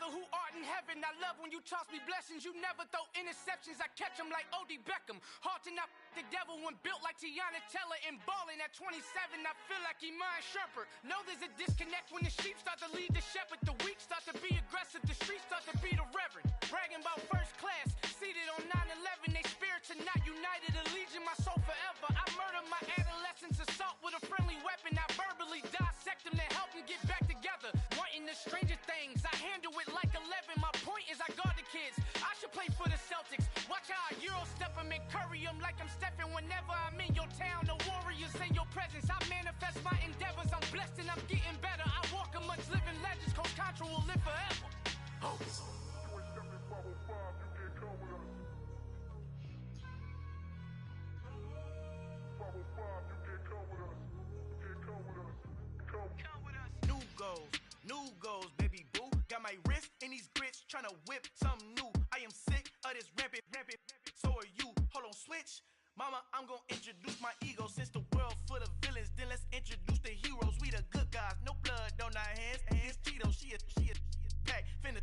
Father who art in heaven, I love when you toss me blessings. You never throw interceptions, I catch them like O.D. Beckham. Hard to not the devil when built like Tiana Teller and balling at 27. I feel like Iman Shumpert. Know there's a disconnect when the sheep start to lead the shepherd. The weak start to be aggressive, the streets start to be the reverend. Bragging about first class, seated on 9/11. They spirits are not united, allegiance my soul forever. I murdered my adolescence, assault with a friendly weapon. I verbally dissect them to help them get back together. Wanting the stranger things, I handle it like 11. My point is I guard the kids. I should play for the Celtics. Watch how I Euro step them and curry them like I'm Stephen. Whenever I'm in your town, the Warriors in your presence. I manifest my endeavors. I'm blessed and I'm getting better. I walk amongst living legends. Coach Contra will live forever. Oh. You ain't stepping 505, you can't come with us. 505, you can't come with us. You can't come with us. Come with us. New goals, baby boo. Got my wrist in these grits, tryna whip something new. I am sick of this rampant. So are you. Hold on, switch. Mama, I'm gonna introduce my ego. Since the world full of villains, then let's introduce the heroes. We the good guys, no blood on our hands. It's Tito, she a pack. Finna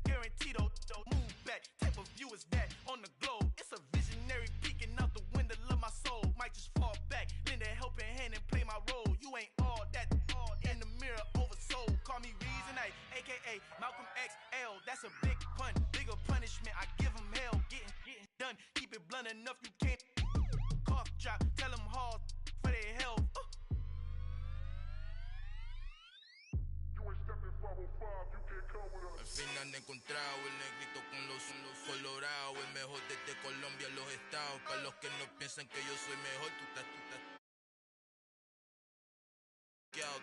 guarantee don't move back. Type of view is that on the globe? It's a visionary peeking out the window of my soul. Might just fall back, lend a helping hand and play my role. You ain't all that, all in the mirror oversold. Call me Reasonite, aka Malcolm XL. That's a big pun, bigger punishment. I give him hell, getting done. Keep it blunt enough, you can't cough drop. Tell them hard for their health. Al fin han encontrado el negrito con los colorados, el mejor desde Colombia, los estados. Para los que no piensan que yo soy mejor, tú estás.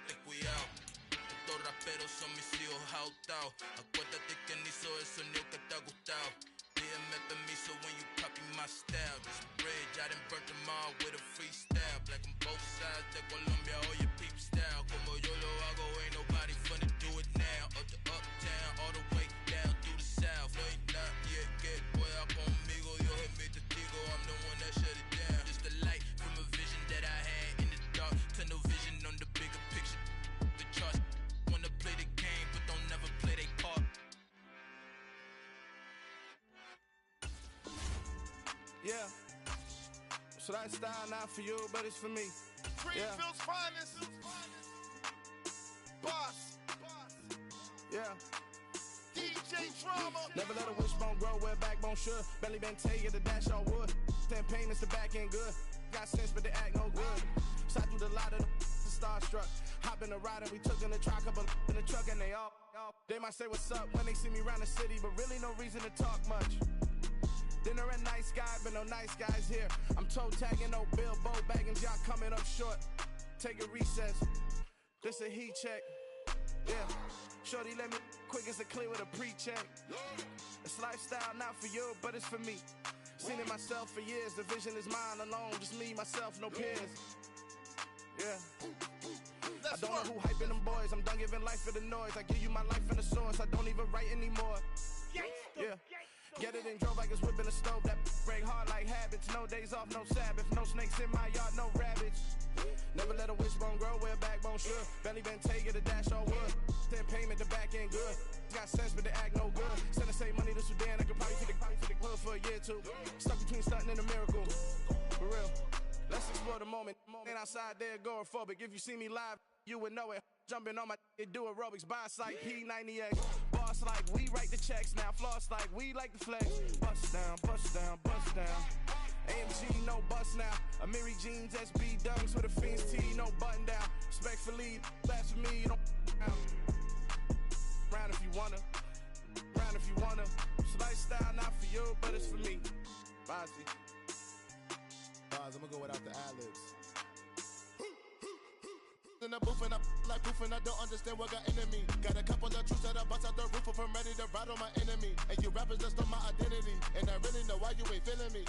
Ten cuidado, estos raperos son mis hijos jautados. Acuérdate que ni hizo el sonido que te ha gustado. Pídeme permiso when you copy my style. This bridge, I done burnt them all with a freestyle. Black on both sides de Colombia, oye peep style. Como yo lo hago, ain't nobody finna do it now. Up to uptown, all the way down through the south. No hay nadie que pueda conmigo, Dios es mi testigo. I'm the one that shut it down. Just a light from a vision that I had in the dark. Tunnel vision on the bigger picture. The trust, wanna play the game, but don't never play their part. Yeah, so that style not for you, but it's for me. Greenfield's finest. Boss. Yeah. DJ Drama. Never let a wishbone grow where a backbone should. Belly been take it, the dash all wood. 10 payments, the back end good. Got sense, but they act no good. Side through the lot of the starstruck. Hop in the ride and we took in the truck, couple in the truck and they all. They might say what's up when they see me around the city, but really no reason to talk much. Dinner a nice guy, but no nice guys here. I'm toe tagging, no Bilbo bagging, y'all coming up short. Take a recess, this a heat check. Yeah, shorty let me quick as a clear with a pre-check. This lifestyle not for you, but it's for me. Seen it myself for years, the vision is mine alone. Just me, myself, no peers. Yeah. I don't know who hyping them boys, I'm done giving life for the noise. I give you my life in the source, I don't even write anymore. Yeah, get it and drove like it's whipping a stove. That break hard like habits, no days off, no Sabbath. No snakes in my yard, no rabbits. Never let a wishbone grow where a backbone should. Belly been take it, the dash all wood. 10 payment, the back end good. Got sense, but they act no good. Send the same money to Sudan, I could probably take the hood for a year or two. Stuck between stunting and a miracle. For real, let's explore the moment. Ain't outside there agoraphobic. If you see me live, you would know it. Jumping on my do aerobics, by sight P90X. Boss like we write the checks now. Floss like we like the flex. Bust down, bust down, bust down. AMG, no bust now. Amiri jeans, SB dunks with a Fiends T, no button down. Respectfully, blasphemy, you don't round if you wanna. Round if you wanna. This lifestyle not for you, but it's for me. Bozzy. Boz, I'm gonna go without the ad-libs. In the booth and I like proof and I don't understand what got into me. Got a couple of truths that I bust out the roof of, I'm ready to ride on my enemy. And you rappers just stole my identity, and I really know why you ain't feeling me.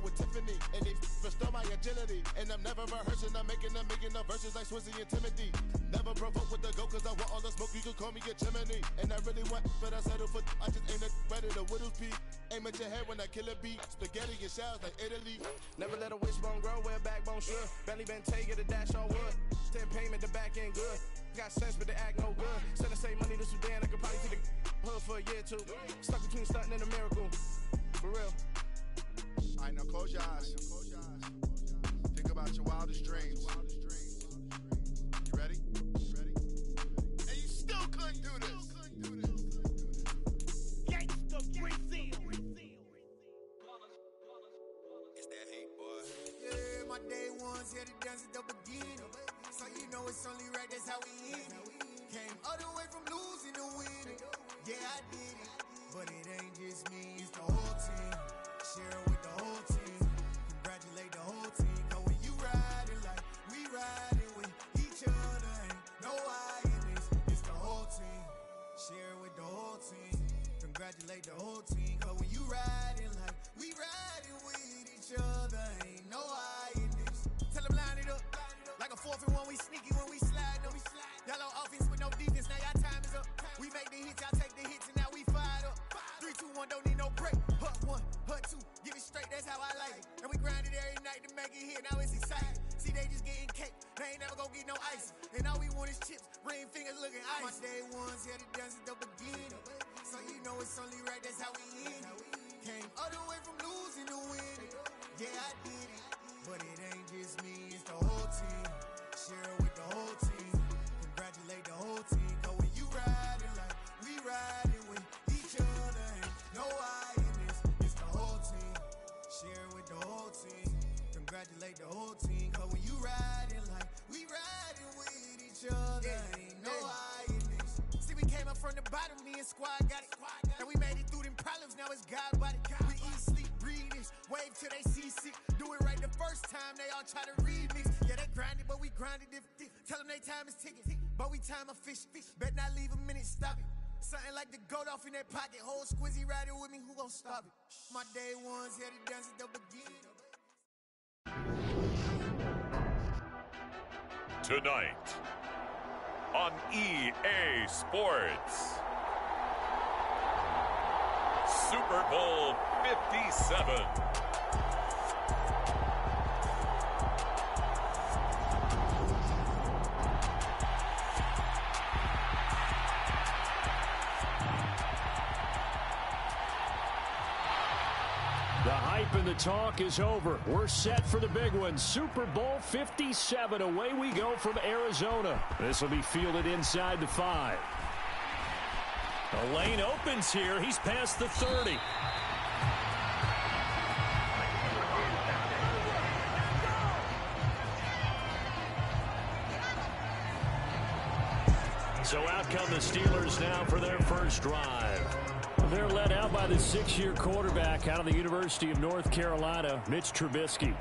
With Tiffany, and they restore my agility. And I'm never rehearsing, I'm making $1 million verses like Swizzy and Timothy. Never provoke with the go, cause I want all the smoke, you can call me a chimney. And I really want, but I settle for, I just ain't ready to widow's peak. Aim at your head when I kill a beat. Spaghetti and shells like Italy. Never let a wishbone grow where a backbone should. Belly been take it, the dash all wood. 10 payment, the back end good. Got sense, but they act no good. Send the same money to Sudan, I could probably take the a year or two. Stuck between stunting and a miracle. For real. All right, now close your eyes. Think about your wildest dreams. You ready? And you still couldn't do this. Gangsta Brazil. It's that hate, boy. Yeah, my day ones here to dance at the beginning. So you know it's only right, that's how we end it. Came all the way from losing to winning. Yeah, I did it. But it ain't just me, it's the whole team. Share it with the whole team. Congratulate the whole team. Cause when you riding like we riding with each other, ain't no I in this. It's the whole team. Share it with the whole team. Congratulate the whole team. Cause when you riding like we riding with each other, ain't no I in this. Tell them line it up. Like a 4th and 1, we sneaky when we slide them. Yellow offense with no defense, now y'all time is up. We make the hits, y'all take the hits, and now we fired up. 3, 2, 1, don't need no break. Hut 1, hut 2, give it straight, that's how I like it. And we grind it every night to make it hit, now it's exciting. See, they just getting cake, they ain't never gonna get no ice. And all we want is chips, ring fingers looking ice. My day ones here to dance at the beginning. So you know it's only right, that's how we end it. Came all the way from losing to winning. Yeah, I did it. But it ain't just me, it's the whole team. Share it with the whole team. Congratulate the whole team. Cause when you riding like we riding with each other, ain't no I in this. It's the whole team. Share it with the whole team. Congratulate the whole team. Cause when you riding like we riding with each other, ain't no I in this. See, we came up from the bottom, me and squad got it. And we made it through them problems, now it's God body. We eat, sleep, breathe this. Wave till they seasick. Do it right the first time, they all try to remix. Yeah, they grinded, but we grinded different. Tell them they time is ticking, but we time a fish. Bet not leave a minute, stop it. Something like the goat off in that pocket. Whole squizzy riding with me, who gon' stop it? My day ones here to dance at the beginning. Tonight on EA Sports, Super Bowl 57. The hype and the talk is over. We're set for the big one. Super Bowl 57. Away we go from Arizona. This will be fielded inside the 5. The lane opens here. He's past the 30. So out come the Steelers now for their first drive. They're led out by the 6-year quarterback out of the University of North Carolina, Mitch Trubisky.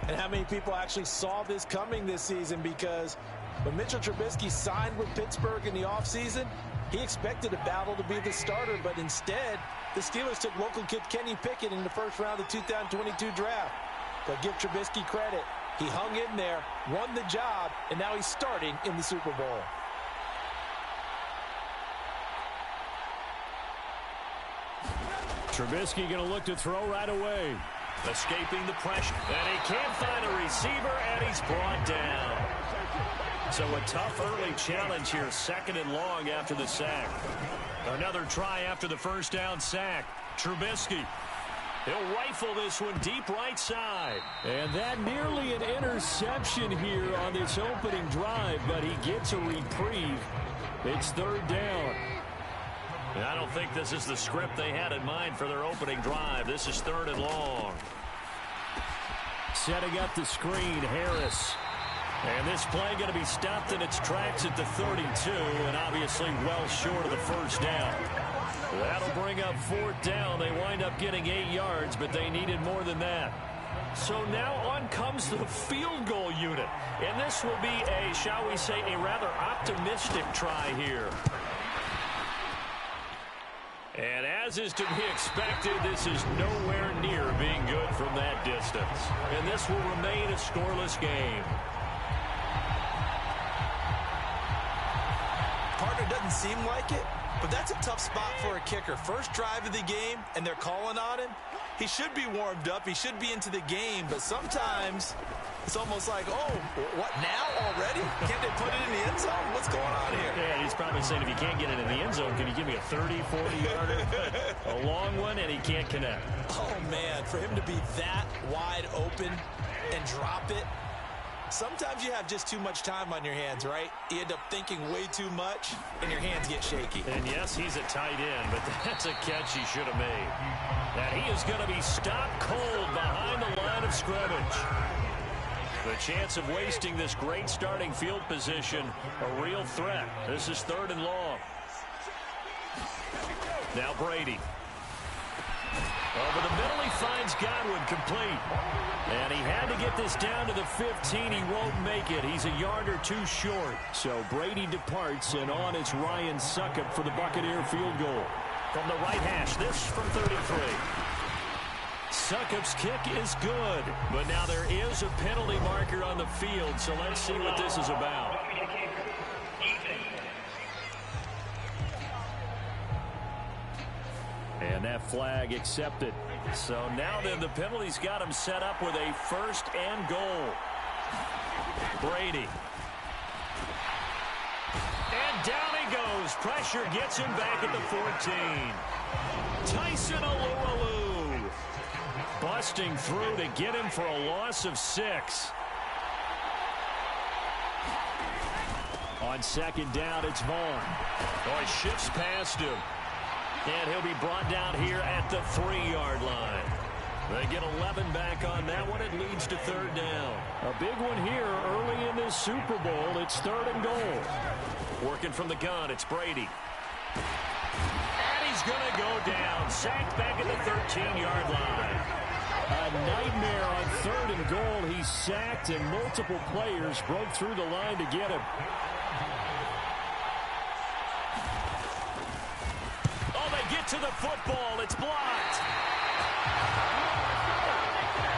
And how many people actually saw this coming this season? Because when Mitchell Trubisky signed with Pittsburgh in the offseason, he expected a battle to be the starter, but instead, the Steelers took local kid Kenny Pickett in the first round of the 2022 draft. But give Trubisky credit. He hung in there, won the job, and now he's starting in the Super Bowl. Trubisky going to look to throw right away. Escaping the pressure. And he can't find a receiver, and he's brought down. So a tough early challenge here, 2nd and long after the sack. Another try after the first down sack. Trubisky. He'll rifle this one deep right side. And that nearly an interception here on this opening drive, but he gets a reprieve. It's 3rd down. And I don't think this is the script they had in mind for their opening drive. This is 3rd and long. Setting up the screen, Harris. And this play going to be stopped in its tracks at the 32, and obviously well short of the first down. That'll bring up 4th down. They wind up getting 8 yards, but they needed more than that. So now on comes the field goal unit. And this will be a, shall we say, a rather optimistic try here. And as is to be expected, this is nowhere near being good from that distance. And this will remain a scoreless game. Partner doesn't seem like it, but that's a tough spot for a kicker. First drive of the game, and they're calling on him. he should be warmed up. He should be into the game. But sometimes it's almost like, oh, what, now already? Can't they put it in the end zone? What's going on here? Yeah, he's probably saying, if you can't get it in the end zone, can you give me a 30, 40-yarder? A long one, and he can't connect. Oh, man, for him to be that wide open and drop it. Sometimes you have just too much time on your hands, right? You end up thinking way too much, and your hands get shaky. And, yes, he's a tight end, but that's a catch he should have made. And he is going to be stopped cold behind the line of scrimmage. The chance of wasting this great starting field position, a real threat. This is 3rd and long. Now Brady. Over the middle, he finds Godwin complete. And he had to get this down to the 15. He won't make it. He's a yard or 2 short. So Brady departs, and on is Ryan Succop for the Buccaneer field goal. From the right hash, this from 33. Succop's kick is good, but now there is a penalty marker on the field, so let's see what this is about. And that flag accepted. So now then, the penalty's got him set up with a 1st and goal. Brady. And down he goes. Pressure gets him back at the 14. Tyson Alualu busting through to get him for a loss of 6. On 2nd down, it's Vaughn. Oh, he shifts past him. And he'll be brought down here at the 3-yard line. They get 11 back on that one. It leads to 3rd down. A big one here early in this Super Bowl. It's 3rd and goal. Working from the gun, it's Brady. And he's going to go down. Sacked back at the 13-yard line. A nightmare on 3rd and goal. He's sacked, and multiple players broke through the line to get him. Get to the football. It's blocked.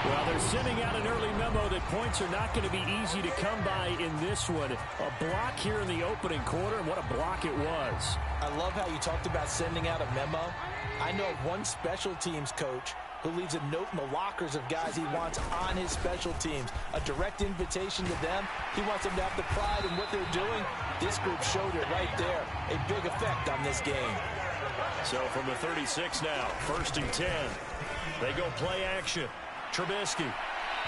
Well, they're sending out an early memo that points are not going to be easy to come by in this one. A block here in the opening quarter, and what a block it was. I love how you talked about sending out a memo. I know of one special teams coach who leaves a note in the lockers of guys he wants on his special teams. A direct invitation to them. He wants them to have the pride in what they're doing. This group showed it right there. A big effect on this game. So from the 36 now, 1st and 10. They go play action. Trubisky.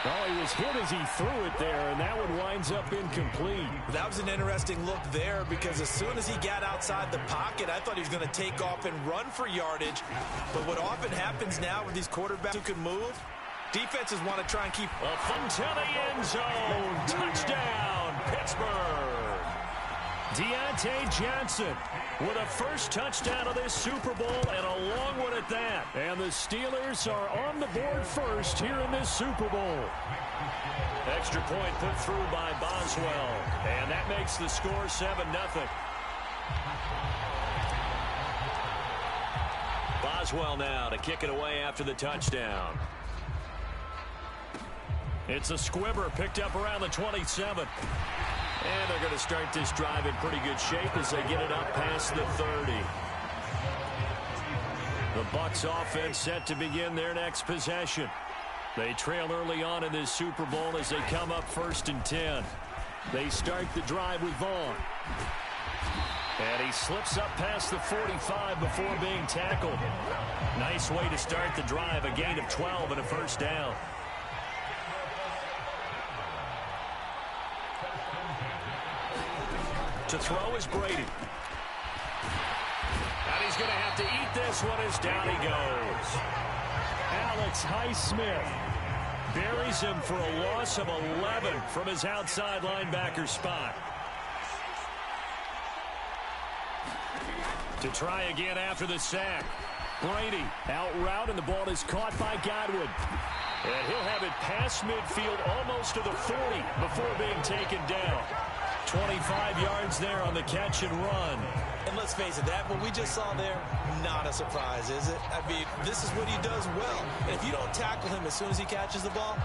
Oh, he was hit as he threw it there, and that one winds up incomplete. That was an interesting look there because as soon as he got outside the pocket, I thought he was going to take off and run for yardage. But what often happens now with these quarterbacks who can move, defenses want to try and keep up until the end zone. Touchdown, Pittsburgh. Deontay Johnson with a 1st touchdown of this Super Bowl, and a long one at that. And the Steelers are on the board first here in this Super Bowl. Extra point put through by Boswell, and that makes the score 7-0. Boswell now to kick it away after the touchdown. It's a squibber picked up around the 27. And they're going to start this drive in pretty good shape as they get it up past the 30. The Bucs offense set to begin their next possession. They trail early on in this Super Bowl as they come up 1st and 10. They start the drive with Vaughn. And he slips up past the 45 before being tackled. Nice way to start the drive, a gain of 12 and a 1st down. To throw is Brady. And he's going to have to eat this one as down he goes. Alex Highsmith buries him for a loss of 11 from his outside linebacker spot. To try again after the sack. Brady out route, and the ball is caught by Godwin. And he'll have it past midfield almost to the 40 before being taken down. 25 yards there on the catch and run. And let's face it, that what we just saw there, not a surprise, is it? I mean, this is what he does well. And if you don't tackle him as soon as he catches the ball,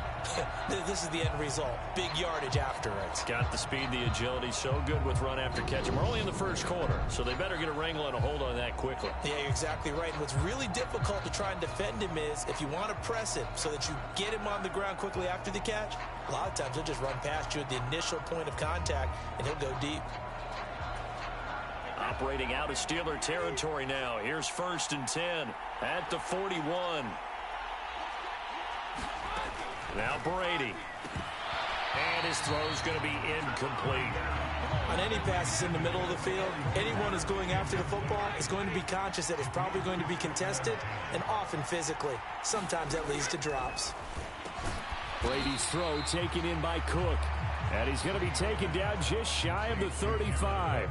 this is the end result. Big yardage afterwards. Got the speed, the agility, so good with run after catch. And we're only in the first quarter, so they better get a wrangle and a hold on that quickly. Yeah, you're exactly right. And what's really difficult to try and defend him is if you want to press him so that you get him on the ground quickly after the catch, a lot of times he'll just run past you at the initial point of contact, and he'll go deep. Operating out of Steeler territory now. Here's 1st and 10 at the 41. Now Brady. And his throw's going to be incomplete. On any passes in the middle of the field, anyone who's going after the football is going to be conscious that it's probably going to be contested, and often physically. Sometimes that leads to drops. Brady's throw taken in by Cook. And he's going to be taken down just shy of the 35.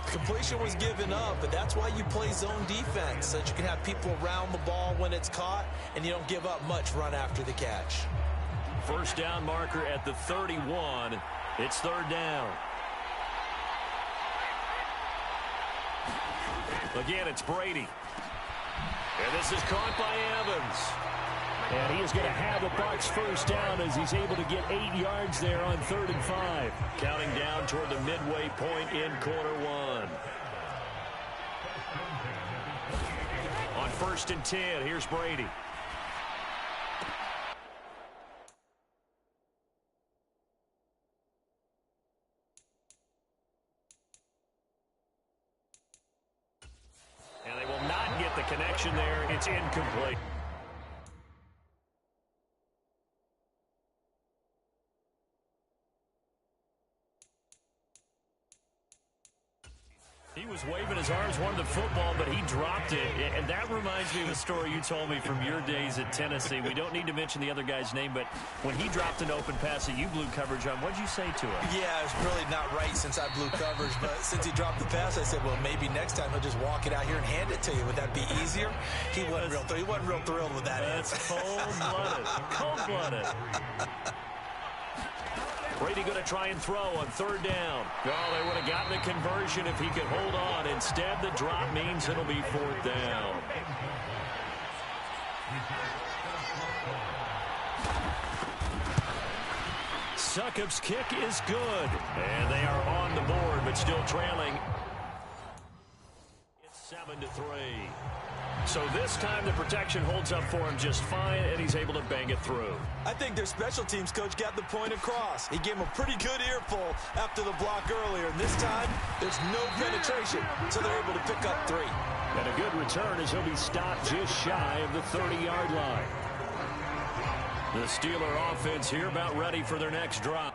Completion was given up, but that's why you play zone defense, so that you can have people around the ball when it's caught, and you don't give up much run after the catch. First down marker at the 31. It's 3rd down. Again, it's Brady. And this is caught by Evans. And he is going to have the Bucs first down as he's able to get 8 yards there on 3rd and 5. Counting down toward the midway point in quarter 1. On 1st and 10, here's Brady. And they will not get the connection there. It's incomplete. He was waving his arms, wanted the football, but he dropped it. And that reminds me of a story you told me from your days at Tennessee. We don't need to mention the other guy's name, but when he dropped an open pass that you blew coverage on, what'd you say to him? Yeah, it's really not right since I blew coverage, but since he dropped the pass, I said, well, maybe next time he'll just walk it out here and hand it to you. Would that be easier? He wasn't real thrilled with that. That's cold-blooded. Cold-blooded. Brady going to try and throw on 3rd down. Oh, they would have gotten the conversion if he could hold on. Instead, the drop means it'll be 4th down. Succop's kick is good. And they are on the board, but still trailing. It's 7-3. So this time the protection holds up for him just fine, and he's able to bang it through. I think their special teams coach got the point across. He gave him a pretty good earful after the block earlier. And this time, there's no penetration, so they're able to pick up 3. And a good return as he'll be stopped just shy of the 30-yard line. The Steeler offense here about ready for their next drive.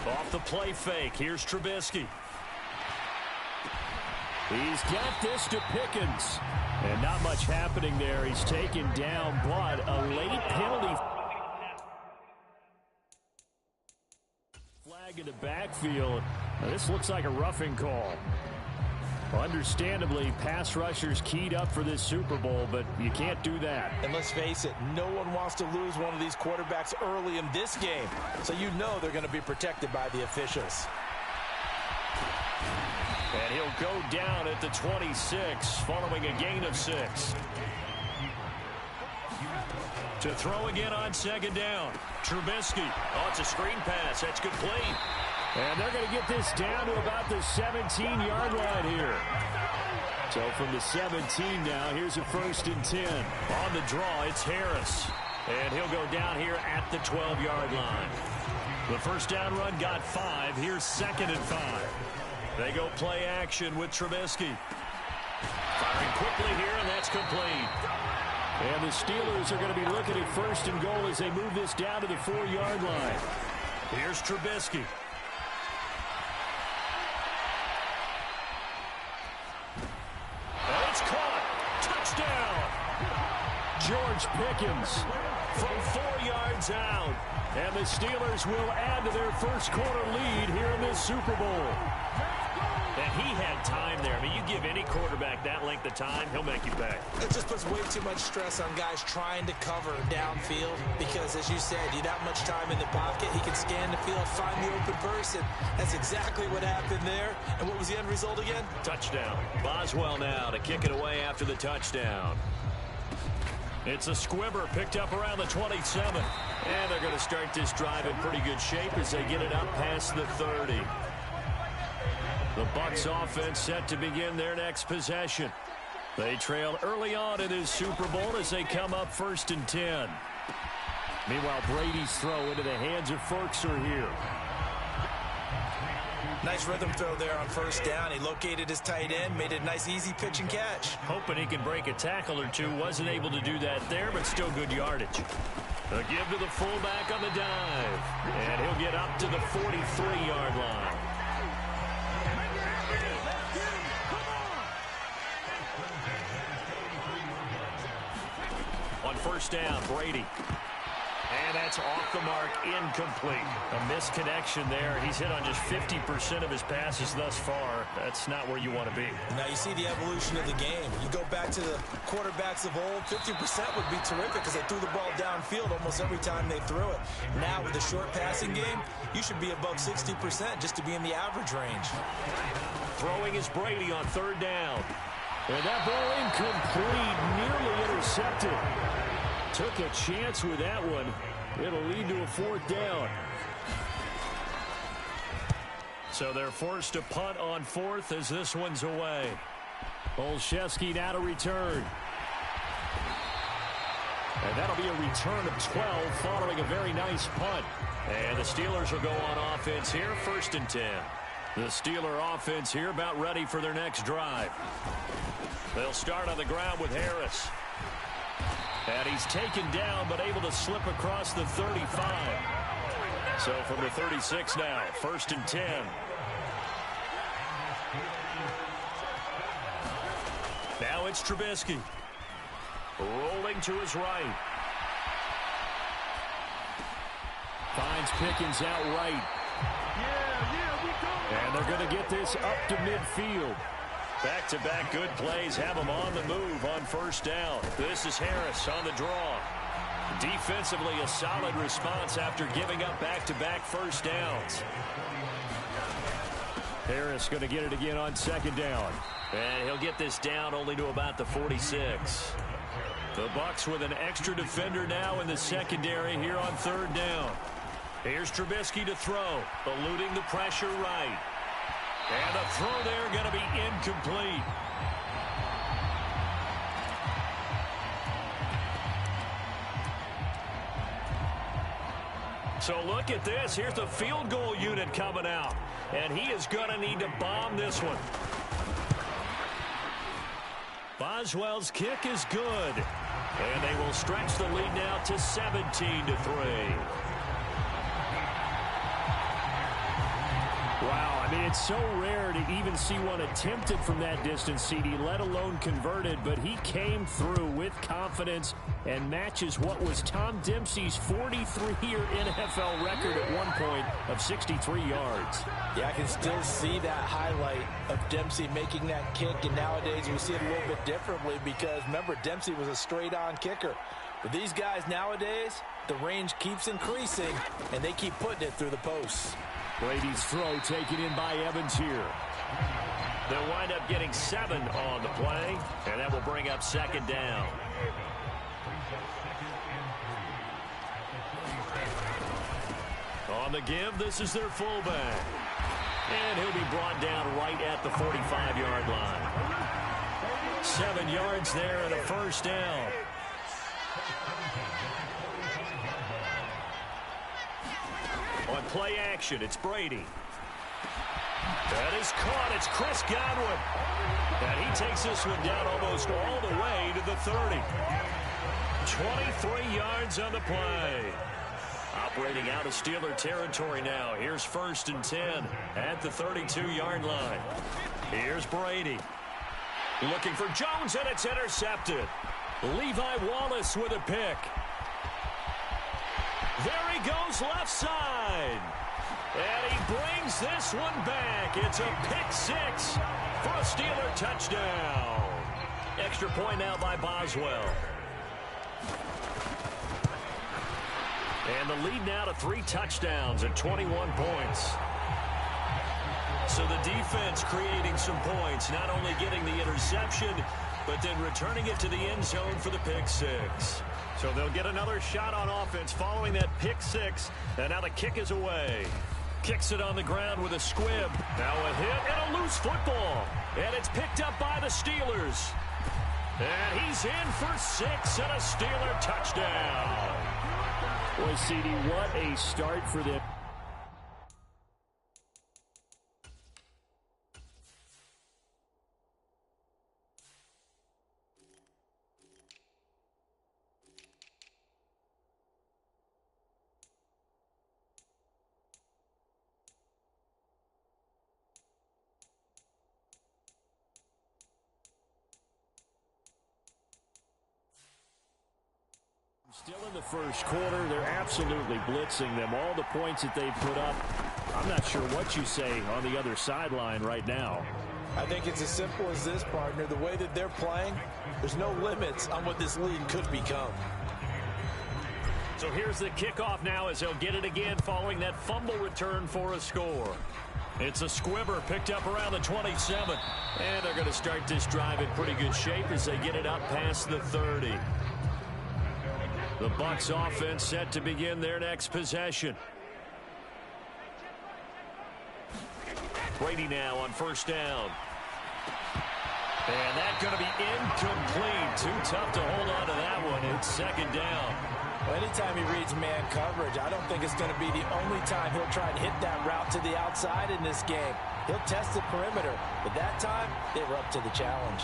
Off the play fake, here's Trubisky. He's got this to Pickens. And not much happening there. He's taken down, but a late penalty. Flag in the backfield. Now, this looks like a roughing call. Understandably, pass rushers keyed up for this Super Bowl, but you can't do that. And let's face it, no one wants to lose one of these quarterbacks early in this game. So you know they're going to be protected by the officials. And he'll go down at the 26, following a gain of 6. To throw again on 2nd down. Trubisky. Oh, it's a screen pass. That's complete. And they're going to get this down to about the 17-yard line here. So from the 17 now, here's a 1st and 10. On the draw, it's Harris. And he'll go down here at the 12-yard line. The first down run got 5. Here's 2nd and 5. They go play action with Trubisky. Firing quickly here, and that's complete. And the Steelers are going to be looking at 1st and goal as they move this down to the 4-yard line. Here's Trubisky. It's caught. Touchdown. George Pickens from 4 yards out. And the Steelers will add to their first quarter lead here in this Super Bowl. And he had time there. I mean, you give any quarterback that length of time, he'll make you pay. It just puts way too much stress on guys trying to cover downfield because, as you said, you have that much time in the pocket. He can scan the field, find the open person. That's exactly what happened there. And what was the end result again? Touchdown. Boswell now to kick it away after the touchdown. It's a squibber picked up around the 27. And they're going to start this drive in pretty good shape as they get it up past the 30. The Bucs offense set to begin their next possession. They trail early on in this Super Bowl as they come up 1st and 10. Meanwhile, Brady's throw into the hands of Ferkser here. Nice rhythm throw there on 1st down. He located his tight end, made a nice easy pitch and catch. Hoping he can break a tackle or two. Wasn't able to do that there, but still good yardage. A give to the fullback on the dive. And he'll get up to the 43-yard line. On 1st down, Brady. And that's off the mark, incomplete. A misconnection there. He's hit on just 50% of his passes thus far. That's not where you want to be. Now you see the evolution of the game. You go back to the quarterbacks of old, 50% would be terrific because they threw the ball downfield almost every time they threw it. Now with the short passing game, you should be above 60% just to be in the average range. Throwing is Brady on 3rd down. And that ball incomplete, nearly intercepted. Took a chance with that one. It'll lead to a 4th down. So they're forced to punt on 4th as this one's away. Olszewski now to return. And that'll be a return of 12 following a very nice punt. And the Steelers will go on offense here, 1st and 10. The Steeler offense here about ready for their next drive. They'll start on the ground with Harris. And he's taken down, but able to slip across the 35. So from the 36 now, 1st and 10. Now it's Trubisky. Rolling to his right. Finds Pickens out right. And they're going to get this up to midfield. Back-to-back good plays have them on the move on 1st down. This is Harris on the draw. Defensively, a solid response after giving up back-to-back 1st downs. Harris going to get it again on 2nd down. And he'll get this down only to about the 46. The Bucs with an extra defender now in the secondary here on 3rd down. Here's Trubisky to throw, eluding the pressure right. And the throw there going to be incomplete. So look at this. Here's the field goal unit coming out. And he is going to need to bomb this one. Boswell's kick is good. And they will stretch the lead now to 17-3. Wow, I mean, it's so rare to even see one attempted from that distance, CD, let alone converted, but he came through with confidence and matches what was Tom Dempsey's 43-year NFL record at one point of 63 yards. Yeah, I can still see that highlight of Dempsey making that kick, and nowadays we see it a little bit differently because, remember, Dempsey was a straight-on kicker. But these guys nowadays, the range keeps increasing, and they keep putting it through the posts. Brady's throw taken in by Evans here. They'll wind up getting 7 on the play, and that will bring up 2nd down. On the give, this is their fullback. And he'll be brought down right at the 45-yard line. 7 yards there and a 1st down. On play action, it's Brady. That is caught. It's Chris Godwin. And he takes this one down almost all the way to the 30. 23 yards on the play. Operating out of Steeler territory now. Here's 1st and 10 at the 32-yard line. Here's Brady. Looking for Jones, and it's intercepted. Levi Wallace with a pick. There he goes left side. And he brings brings this one back. It's a pick six for a Steeler touchdown. Extra point now by Boswell. And the lead now to 3 touchdowns at 21 points. So the defense creating some points, not only getting the interception, but then returning it to the end zone for the pick six. So they'll get another shot on offense following that pick six. And now the kick is away. Kicks it on the ground with a squib. Now a hit and a loose football. And it's picked up by the Steelers. And he's in for 6 and a Steeler touchdown. Boy, CD, what a start for them. Still in the first quarter, they're absolutely blitzing them. All the points that they've put up, I'm not sure what you say on the other sideline right now. I think it's as simple as this, partner. The way that they're playing, there's no limits on what this league could become. So here's the kickoff now as they'll get it again following that fumble return for a score. It's a squibber picked up around the 27. And they're going to start this drive in pretty good shape as they get it up past the 30. The Bucs offense set to begin their next possession. Brady now on first down. And that's going to be incomplete. Too tough to hold on to that one. It's second down. Well, anytime he reads man coverage, I don't think it's going to be the only time he'll try and hit that route to the outside in this game. He'll test the perimeter, but that time they were up to the challenge.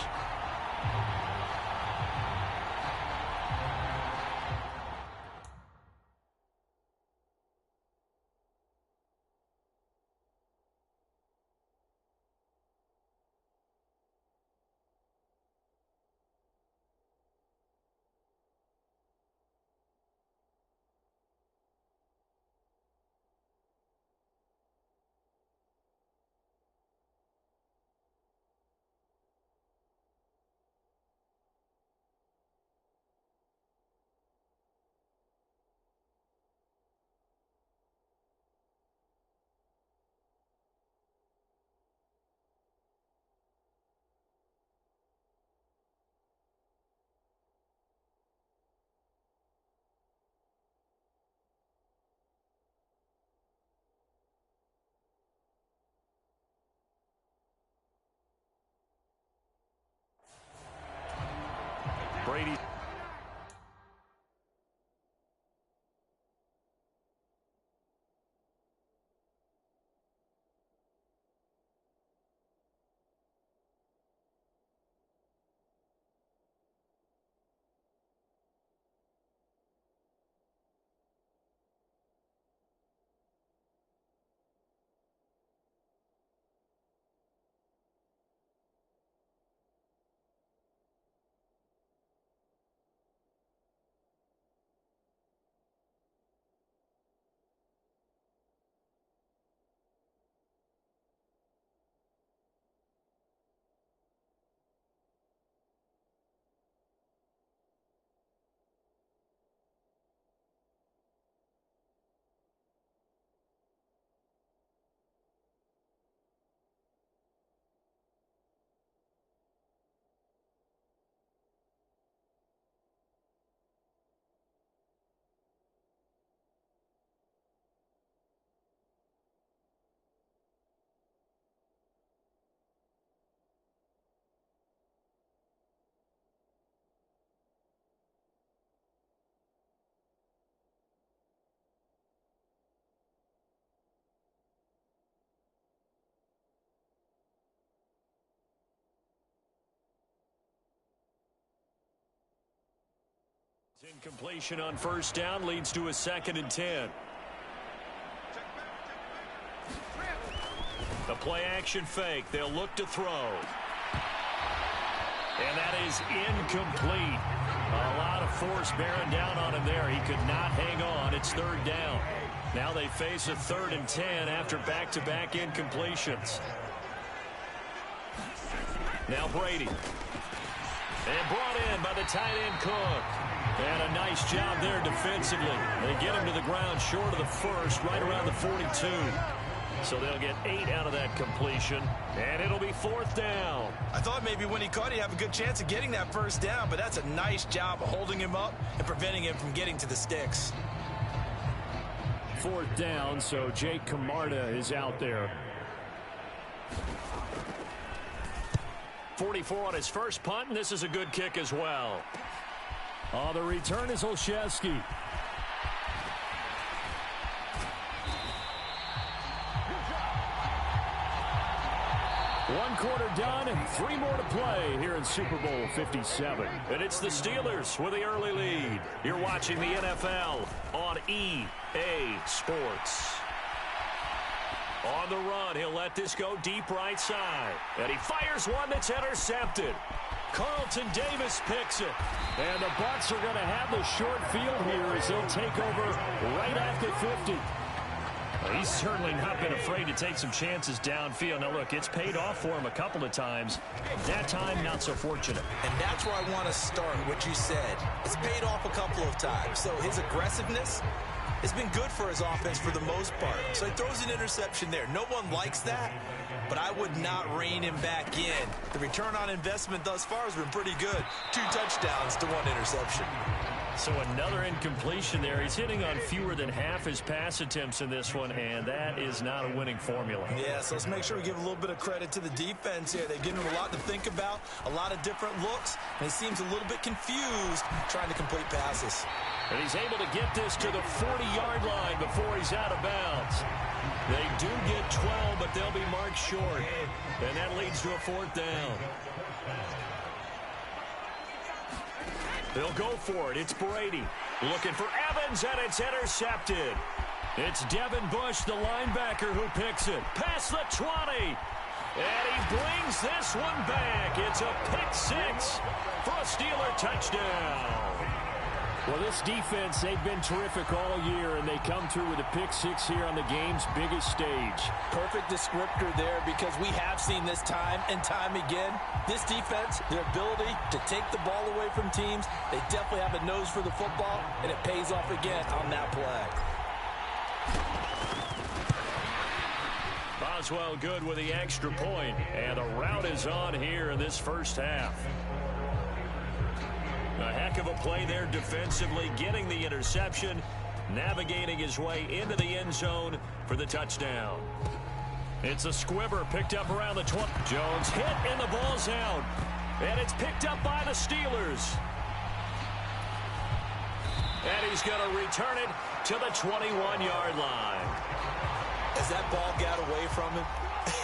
Brady. Incompletion on first down leads to a 2nd and 10. The play action fake. They'll look to throw. And that is incomplete. A lot of force bearing down on him there. He could not hang on. It's 3rd down. Now they face a 3rd and 10 after back-to-back incompletions. Now Brady. And brought in by the tight end Cook. And a nice job there defensively. They get him to the ground short of the first, right around the 42. So they'll get 8 out of that completion, and it'll be 4th down. I thought maybe when he caught, he'd have a good chance of getting that first down, but that's a nice job of holding him up and preventing him from getting to the sticks. 4th down, so Jake Camarda is out there. 44 on his first punt, and this is a good kick as well. The return is Olszewski. One quarter done and 3 more to play here in Super Bowl 57. And it's the Steelers with the early lead. You're watching the NFL on EA Sports. On the run, he'll let this go deep right side. And he fires one that's intercepted. Carlton Davis picks it. And the Bucs are going to have the short field here as they'll take over right after 50. He's certainly not been afraid to take some chances downfield. Now, look, it's paid off for him a couple of times. That time, not so fortunate. And that's where I want to start, what you said. It's paid off a couple of times. So his aggressiveness has been good for his offense for the most part. So he throws an interception there. No one likes that, but I would not rein him back in. The return on investment thus far has been pretty good. 2 touchdowns to 1 interception. So another incompletion there. He's hitting on fewer than half his pass attempts in this one, and that is not a winning formula. Yeah, so let's make sure we give a little bit of credit to the defense here. They've given him a lot to think about, a lot of different looks, and he seems a little bit confused trying to complete passes. And he's able to get this to the 40-yard line before he's out of bounds. They do get 12, but they'll be marked short, and that leads to a 4th down. They'll go for it. It's Brady looking for Evans, and it's intercepted. It's Devin Bush, the linebacker, who picks it. Past the 20. And he brings this one back. It's a pick 6 for a Steeler touchdown. Well, this defense, they've been terrific all year, and they come through with a pick 6 here on the game's biggest stage. Perfect descriptor there, because we have seen this time and time again. This defense, their ability to take the ball away from teams, they definitely have a nose for the football, and it pays off again on that play. Boswell good with the extra point, and the route is on here in this first half. A heck of a play there defensively, getting the interception, navigating his way into the end zone for the touchdown. It's a squibber picked up around the 20. Jones hit, and the ball's out. And it's picked up by the Steelers. And he's going to return it to the 21-yard line. As that ball got away from him,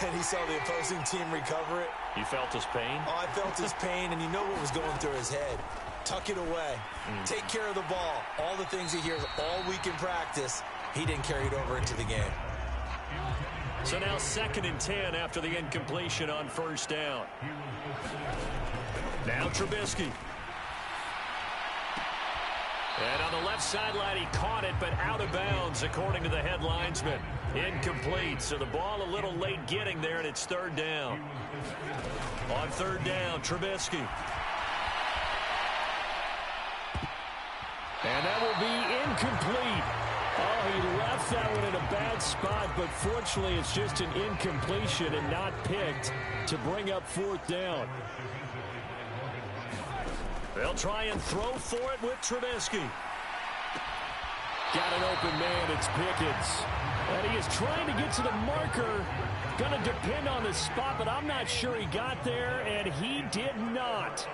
and he saw the opposing team recover it. You felt his pain? Oh, I felt his pain, and you know what was going through his head. Tuck it away. Take care of the ball. All the things he hears all week in practice, he didn't carry it over into the game. So now 2nd and 10 after the incompletion on 1st down. Now Trubisky. And on the left sideline, he caught it, but out of bounds, according to the head linesman. Incomplete, so the ball a little late getting there, and it's 3rd down. On 3rd down, Trubisky. And that will be incomplete. Oh, he left that one in a bad spot, but fortunately it's just an incompletion and not picked to bring up 4th down. They'll try and throw for it with Trubisky. Got an open man, it's Pickens. And he is trying to get to the marker. Going to depend on the spot, but I'm not sure he got there, and he did not.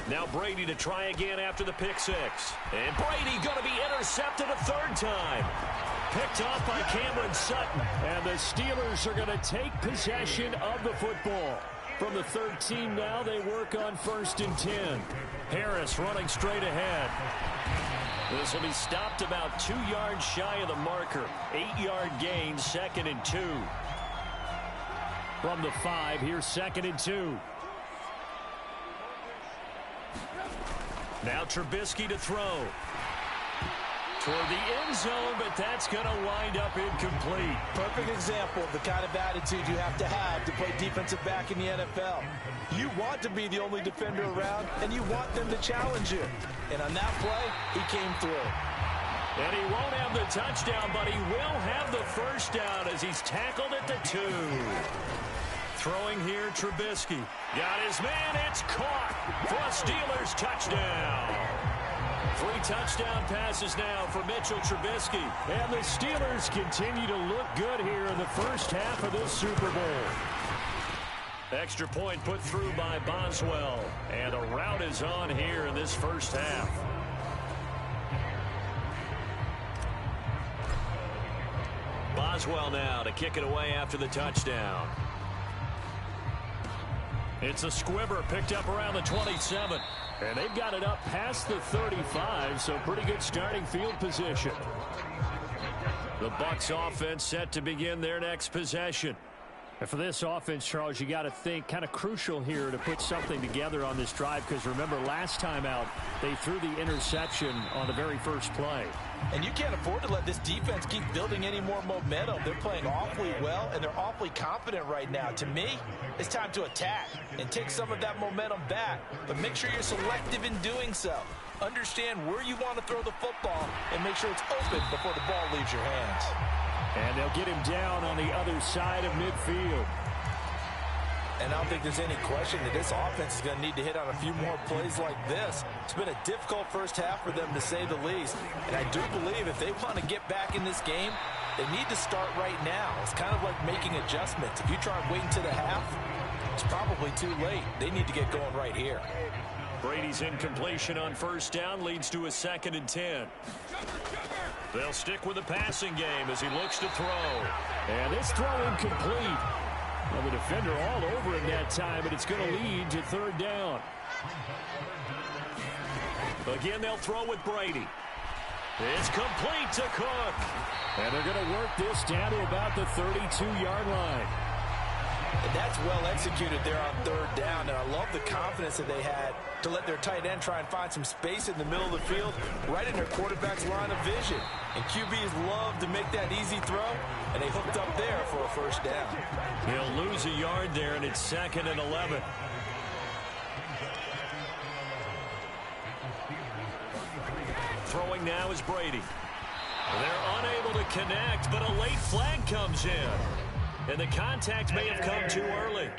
Now Brady to try again after the pick six. And Brady going to be intercepted a third time. Picked off by Cameron Sutton. And the Steelers are going to take possession of the football. From the 13 now, they work on 1st and 10. Harris running straight ahead. This will be stopped about 2 yards shy of the marker. 8-yard gain, 2nd and 2. From the 5, here's 2nd and 2. Now Trubisky to throw. Toward the end zone, but that's going to wind up incomplete. Perfect example of the kind of attitude you have to play defensive back in the NFL. You want to be the only defender around, and you want them to challenge you. And on that play, he came through. And he won't have the touchdown, but he will have the first down as he's tackled at the 2. Throwing here, Trubisky. Got his man, it's caught for a Steelers touchdown. 3 touchdown passes now for Mitchell Trubisky. And the Steelers continue to look good here in the first half of this Super Bowl. Extra point put through by Boswell. And a rout is on here in this first half. Boswell now to kick it away after the touchdown. It's a squibber picked up around the 27. And they've got it up past the 35, so pretty good starting field position. The Bucs offense set to begin their next possession. And for this offense, Charles, you got to think kind of crucial here to put something together on this drive, because remember last time out they threw the interception on the very first play. And you can't afford to let this defense keep building any more momentum. They're playing awfully well, and they're awfully confident right now. To me, it's time to attack and take some of that momentum back, but make sure you're selective in doing so. Understand where you want to throw the football and make sure it's open before the ball leaves your hands. And they'll get him down on the other side of midfield. And I don't think there's any question that this offense is going to need to hit on a few more plays like this. It's been a difficult first half for them, to say the least. And I do believe if they want to get back in this game, they need to start right now. It's kind of like making adjustments. If you try and wait until the half, it's probably too late. They need to get going right here. Brady's incompletion on first down leads to a 2nd and 10. They'll stick with the passing game as he looks to throw. And this throw incomplete. Well, the defender all over him that time, but it's going to lead to 3rd down. Again, they'll throw with Brady. It's complete to Cook. And they're going to work this down to about the 32-yard line. And that's well executed there on 3rd down. And I love the confidence that they had to let their tight end try and find some space in the middle of the field, right in their quarterback's line of vision. And QBs love to make that easy throw, and they hooked up there for a first down. He'll lose a yard there, and it's 2nd and 11. Throwing now is Brady. They're unable to connect, but a late flag comes in. And the contact may have come too early.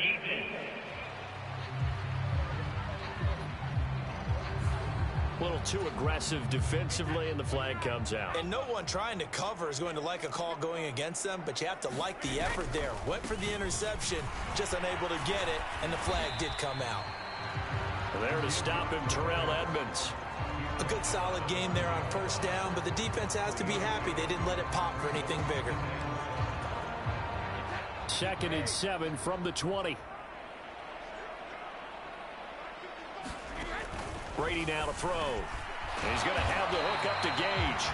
A little too aggressive defensively, and the flag comes out. And no one trying to cover is going to like a call going against them, but you have to like the effort there. Went for the interception, just unable to get it, and the flag did come out. There to stop him, Terrell Edmonds. A good solid game there on first down, but the defense has to be happy they didn't let it pop for anything bigger. 2nd and 7 from the 20. Brady now to throw. He's going to have the hook up to Gage.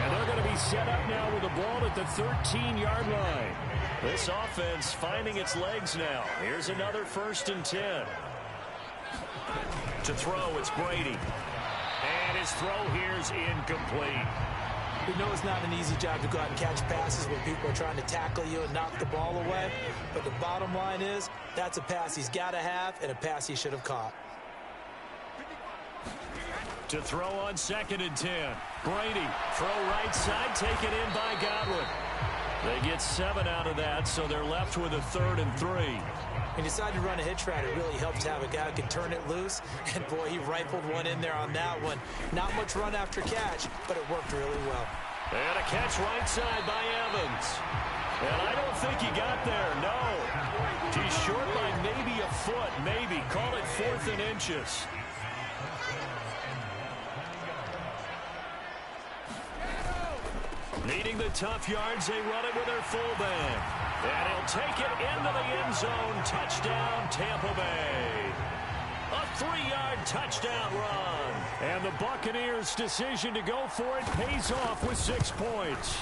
And they're going to be set up now with the ball at the 13-yard line. This offense finding its legs now. Here's another 1st and 10. To throw, it's Brady. And his throw here is incomplete. We know it's not an easy job to go out and catch passes when people are trying to tackle you and knock the ball away. But the bottom line is, that's a pass he's got to have and a pass he should have caught. To throw on 2nd and 10. Brady, throw right side, taken in by Godwin. They get 7 out of that, so they're left with a 3rd and 3. He decided to run a hitch route. It really helps to have a guy who can turn it loose. And, boy, he rifled one in there on that one. Not much run after catch, but it worked really well. And a catch right side by Evans. And I don't think he got there, no. He's short by maybe a foot, maybe. Call it 4th and inches. Needing the tough yards, they run it with their fullback. And he'll take it into the end zone. Touchdown, Tampa Bay. A 3-yard touchdown run. And the Buccaneers' decision to go for it pays off with 6 points.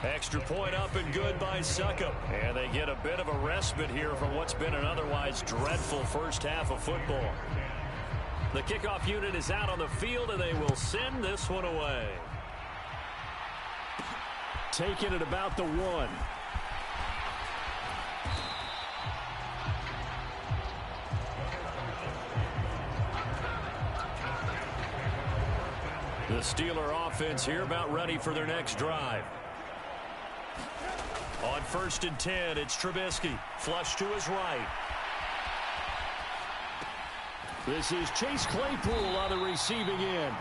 Extra point up and good by Succop. And they get a bit of a respite here from what's been an otherwise dreadful first half of football. The kickoff unit is out on the field, and they will send this one away. Taking it about the 1. The Steeler offense here about ready for their next drive. On 1st and 10, it's Trubisky. Flush to his right. This is Chase Claypool on the receiving end.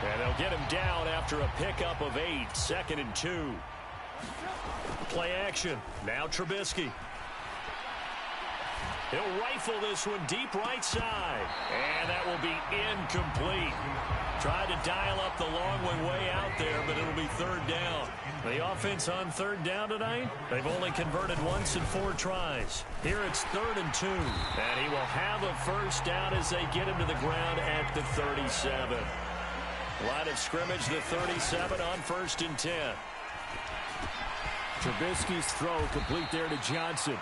And they'll get him down after a pickup of 8. 2nd and 2. Play action. Now Trubisky. He'll rifle this one deep right side. And that will be incomplete. Tried to dial up the long one way out there, but it'll be 3rd down. The offense on 3rd down tonight, they've only converted once in 4 tries. Here it's 3rd and 2. And he will have a 1st down as they get him to the ground at the 37. Line of scrimmage, the 37 on 1st and 10. Trubisky's throw complete there to Johnson.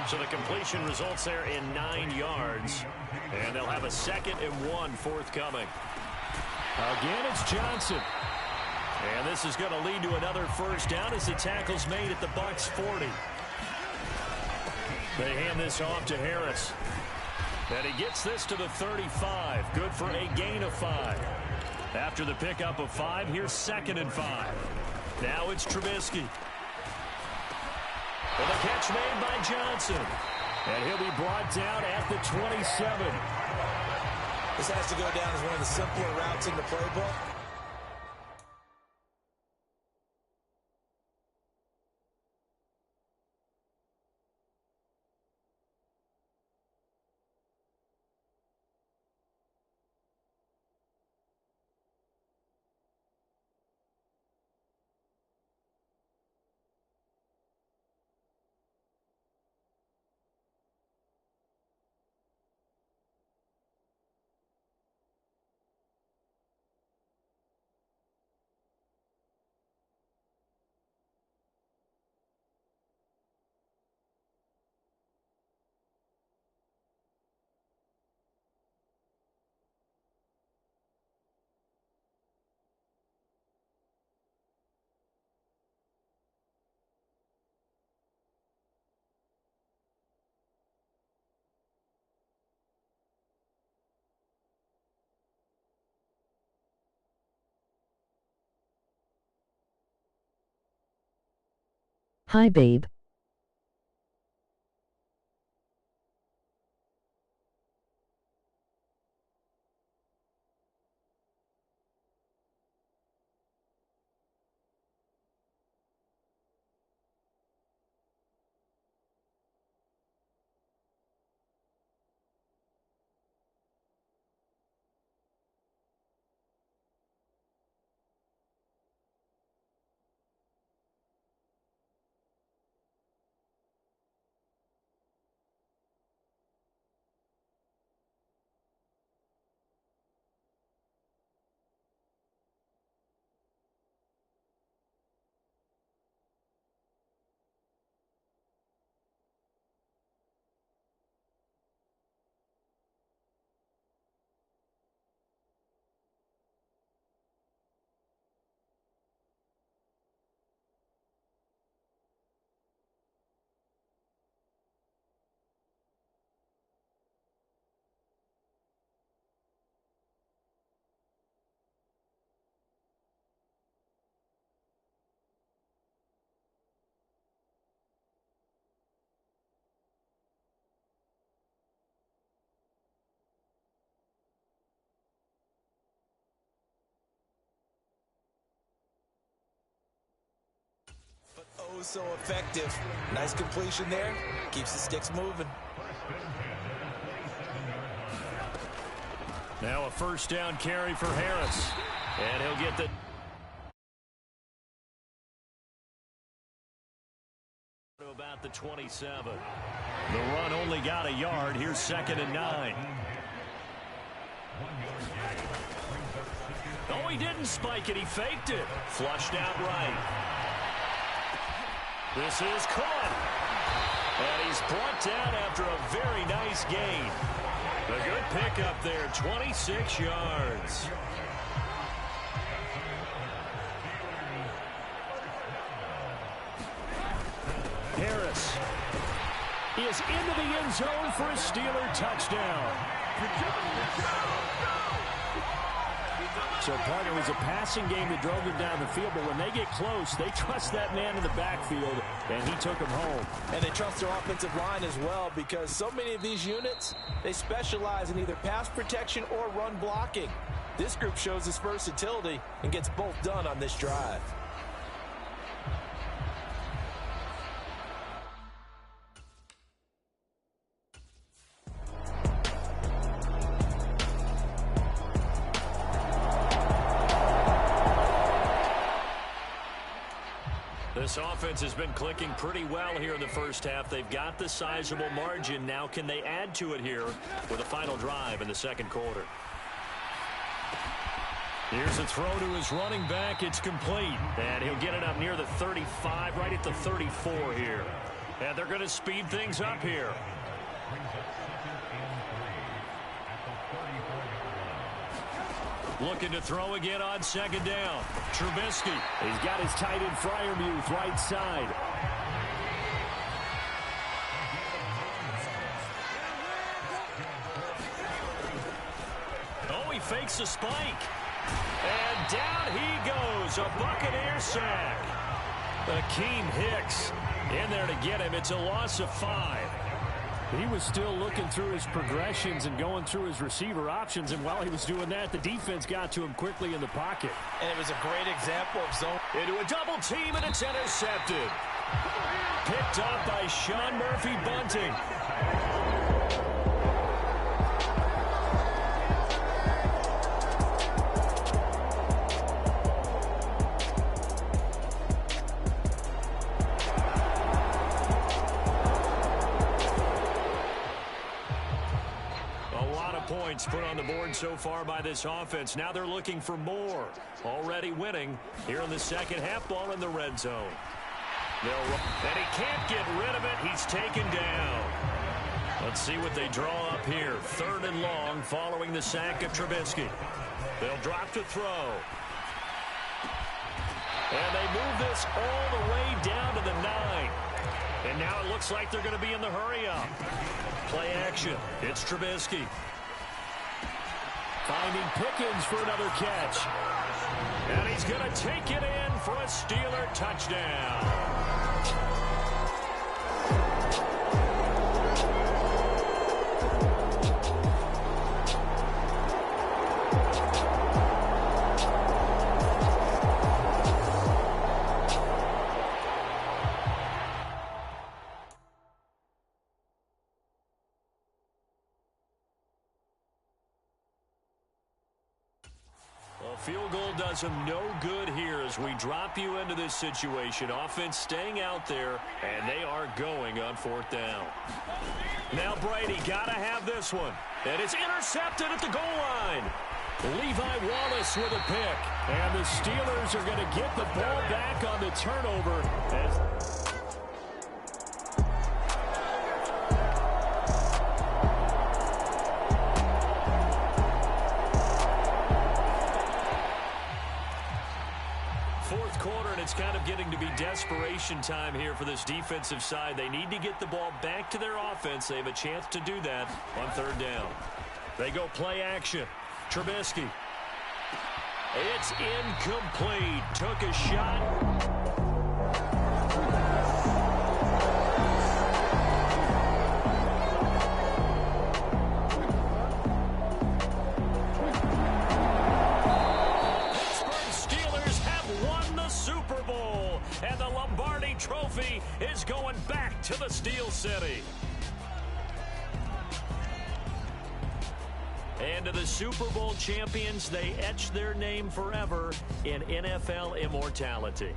So the completion results there in 9 yards. And they'll have a 2nd and 1 forthcoming. Again, it's Johnson. And this is going to lead to another 1st down as the tackle's made at the Bucs 40. They hand this off to Harris. And he gets this to the 35. Good for a gain of 5. After the pickup of 5, here's 2nd and 5. Now it's Trubisky. Well, the catch made by Johnson. And he'll be brought down at the 27. This has to go down as one of the simpler routes in the playbook. Hi, babe. Oh, so effective. Nice completion there. Keeps the sticks moving. Now a 1st down carry for Harris. And he'll get the... about the 27. The run only got a yard. Here's 2nd and 9. Oh, he didn't spike it. He faked it. Flushed out right. This is caught. And he's brought down after a very nice gain. A good pickup there, 26 yards. Harris is into the end zone for a Steeler touchdown. So, partner, it was a passing game that drove them down the field, but when they get close, they trust that man in the backfield, and he took them home. And they trust their offensive line as well, because so many of these units, they specialize in either pass protection or run blocking. This group shows its versatility and gets both done on this drive. This offense has been clicking pretty well here in the first half. They've got the sizable margin. Now can they add to it here with a final drive in the second quarter? Here's a throw to his running back. It's complete. And he'll get it up near the 35, right at the 34 here. And they're going to speed things up here. Looking to throw again on 2nd down. Trubisky. He's got his tight end Freiermuth right side. Oh, he fakes a spike. And down he goes. A Buccaneer sack. Akeem Hicks in there to get him. It's a loss of 5. He was still looking through his progressions and going through his receiver options, and while he was doing that, the defense got to him quickly in the pocket. And it was a great example of zone. Into a double team, and it's intercepted. Picked up by Sean Murphy Bunting. Points put on the board so far by this offense. Now they're looking for more. Already winning here in the second half. Ball in the red zone. And he can't get rid of it. He's taken down. Let's see what they draw up here. 3rd and long following the sack of Trubisky. They'll drop to throw. And they move this all the way down to the 9. And now it looks like they're going to be in the hurry up. Play action. It's Trubisky. Finding Pickens for another catch. And he's going to take it in for a Steeler touchdown. Field goal does him no good here as we drop you into this situation. Offense staying out there, and they are going on 4th down. Now Brady got to have this one. And it's intercepted at the goal line. Levi Wallace with a pick. And the Steelers are going to get the ball back on the turnover. It's kind of getting to be desperation time here for this defensive side. They need to get the ball back to their offense. They have a chance to do that on 3rd down. They go play action. Trubisky. It's incomplete. Took a shot. And the Lombardi Trophy is going back to the Steel City. And to the Super Bowl champions, they etch their name forever in NFL immortality.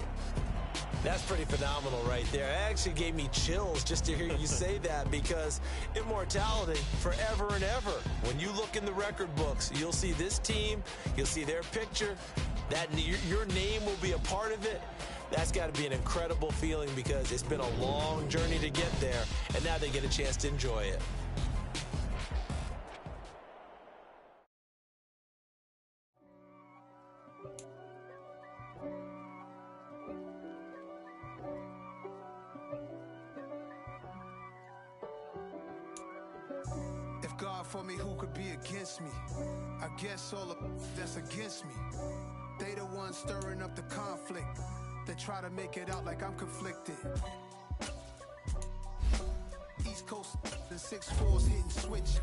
That's pretty phenomenal right there. It actually gave me chills just to hear you say that, because immortality forever and ever. When you look in the record books, you'll see this team, you'll see their picture, that your name will be a part of it. That's got to be an incredible feeling, because it's been a long journey to get there, and now they get a chance to enjoy it. If God for me, who could be against me? I guess all of that's against me. They the ones stirring up the conflict. They try to make it out like I'm conflicted. East Coast, the 6'4's hitting switch.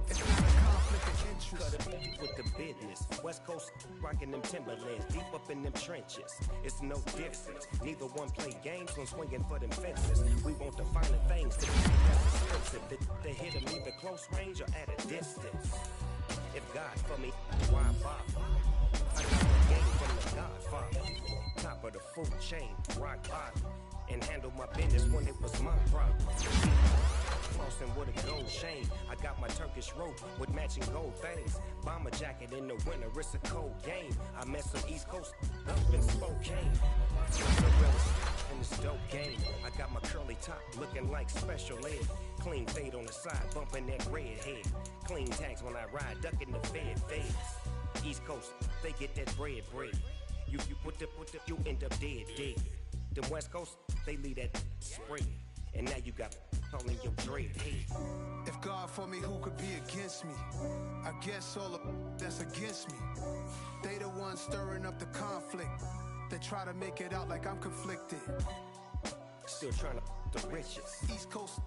It's not a conflict of interest. Cut it with the business. West Coast rocking them Timberlands, deep up in them trenches. It's no difference. Neither one play games when swinging for them fences. We want the finer things to be less expensive. They hit them either close range or at a distance. If God for me, why bother? I got the game from the Godfather. Top of the food chain, rock bottom. And handle my business when it was my problem. Flossing with a gold chain. I got my Turkish rope with matching gold things. Bomber jacket in the winter, it's a cold game. I met some East Coast up in Spokane. In this dope game, I got my curly top looking like special ed. Clean fade on the side, bumping that red head. Clean tags when I ride, ducking the fades. East Coast, they get that bread. You you end up dead. Them West Coast, they leave that spray. And now you got all in your dread head. If God for me, who could be against me? I guess all of that's against me. They the ones stirring up the conflict. They try to make it out like I'm conflicted. Still trying to the riches. East Coast,